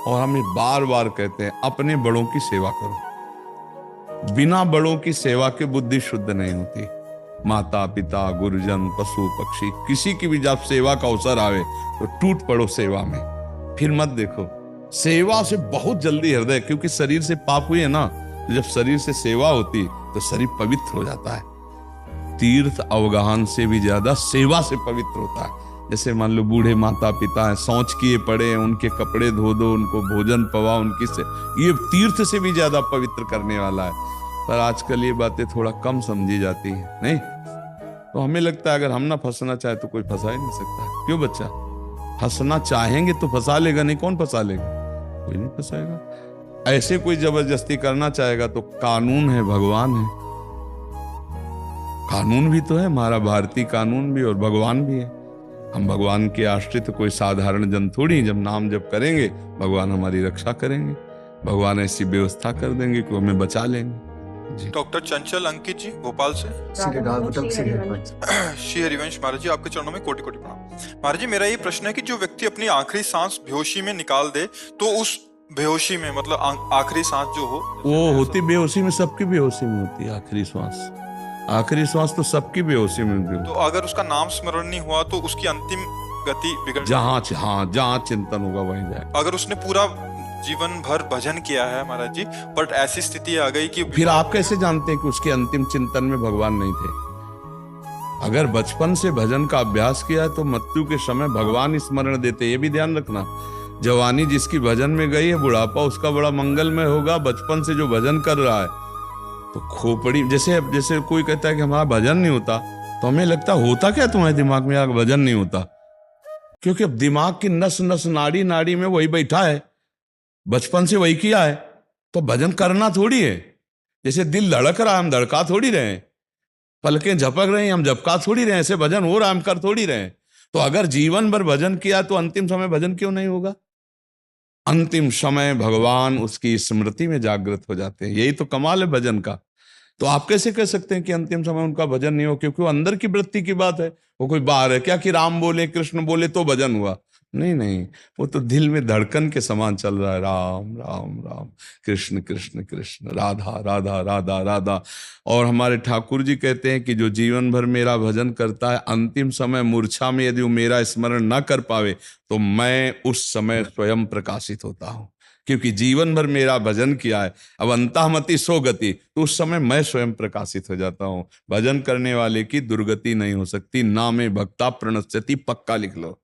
और हम बार बार कहते हैं अपने बड़ों की सेवा करो। बिना बड़ों की सेवा के बुद्धि शुद्ध नहीं होती। माता पिता गुरुजन पशु पक्षी किसी की भी जब सेवा का अवसर आवे तो टूट पड़ो सेवा में, फिर मत देखो। सेवा से बहुत जल्दी हृदय, क्योंकि शरीर से पाप हुई है ना, जब शरीर से सेवा होती तो शरीर पवित्र हो जाता है। तीर्थ अवगाहन से भी ज्यादा सेवा से पवित्र होता है। जैसे मान लो बूढ़े माता पिता हैं, शौच किए पड़े हैं, उनके कपड़े धो दो, उनको भोजन पवा, उनकी से ये तीर्थ से भी ज्यादा पवित्र करने वाला है। पर आजकल ये बातें थोड़ा कम समझी जाती है, नहीं तो हमें लगता है अगर हम ना फंसना चाहे तो कोई फंसा ही नहीं सकता। क्यों बच्चा, फंसना चाहेंगे तो फंसा लेगा, नहीं कौन फंसा लेगा, कोई नहीं फंसाएगा। ऐसे कोई जबरदस्ती करना चाहेगा तो कानून है, भगवान है, कानून भी तो है हमारा, भारतीय कानून भी और भगवान भी है। हम भगवान के आश्रित कोई साधारण जन थोड़ी, जब नाम जप करेंगे भगवान हमारी रक्षा करेंगे, भगवान ऐसी व्यवस्था कर देंगे कि हमें बचा लेंगे। डॉक्टर चंचल अंकित जी भोपाल से। श्री हरिवंश महाराज जी, आपके चरणों में कोटि कोटि प्रणाम। महाराज जी, मेरा ये प्रश्न है कि जो व्यक्ति अपनी आखिरी सांस बेहोशी में निकाल दे तो उस बेहोशी में मतलब आखिरी सांस जो हो वो होती बेहोशी में, सबकी बेहोशी में होती है आखिरी श्वास। आखिरी श्वास तो सबकी बेहोशी में होती है। तो अगर उसका नाम स्मरण नहीं हुआ तो उसकी अंतिम गति बिगड़, जहाँ चिंतन होगा वहीं जाएगा। अगर उसने पूरा जीवन भर भजन किया है महाराज जी, बट ऐसी स्थिति आ गई कि फिर आप कैसे जानते हैं कि उसके अंतिम चिंतन में भगवान नहीं थे? अगर बचपन से भजन का अभ्यास किया है तो मृत्यु के समय भगवान स्मरण देते, ये भी ध्यान रखना। जवानी जिसकी भजन में गई है, बुढ़ापा उसका बड़ा मंगलमय होगा। बचपन से जो भजन कर रहा है तो खोपड़ी, जैसे कोई कहता है कि हमारा भजन नहीं होता, तो हमें लगता होता क्या तुम्हारे दिमाग में, यार भजन नहीं होता? क्योंकि अब दिमाग की नस नस नाड़ी नाड़ी में वही बैठा है, बचपन से वही किया है, तो भजन करना थोड़ी है। जैसे दिल धड़क रहा है, हम धड़का थोड़ी रहे हैं, पलकें झपक रहे हैं, हम झपका थोड़ी रहे हैं, ऐसे भजन हो रहा है, हम कर थोड़ी रहे हैं। तो अगर जीवन भर भजन किया तो अंतिम समय भजन क्यों नहीं होगा? अंतिम समय भगवान उसकी स्मृति में जागृत हो जाते हैं, यही तो कमाल है भजन का। तो आप कैसे कह सकते हैं कि अंतिम समय उनका भजन नहीं हो? क्योंकि वो अंदर की वृत्ति की बात है, वो कोई बाहर है क्या कि राम बोले कृष्ण बोले तो भजन हुआ? नहीं, वो तो दिल में धड़कन के समान चल रहा है, राम राम राम, कृष्ण कृष्ण कृष्ण, राधा राधा राधा राधा। और हमारे ठाकुर जी कहते हैं कि जो जीवन भर मेरा भजन करता है, अंतिम समय मूर्छा में यदि वो मेरा स्मरण न कर पावे तो मैं उस समय स्वयं प्रकाशित होता हूं, क्योंकि जीवन भर मेरा भजन किया है। अब अंतःमति सो गति, तो उस समय मैं स्वयं प्रकाशित हो जाता हूं। भजन करने वाले की दुर्गति नहीं हो सकती। नामे भक्ता प्रणश्यति, पक्का लिख लो।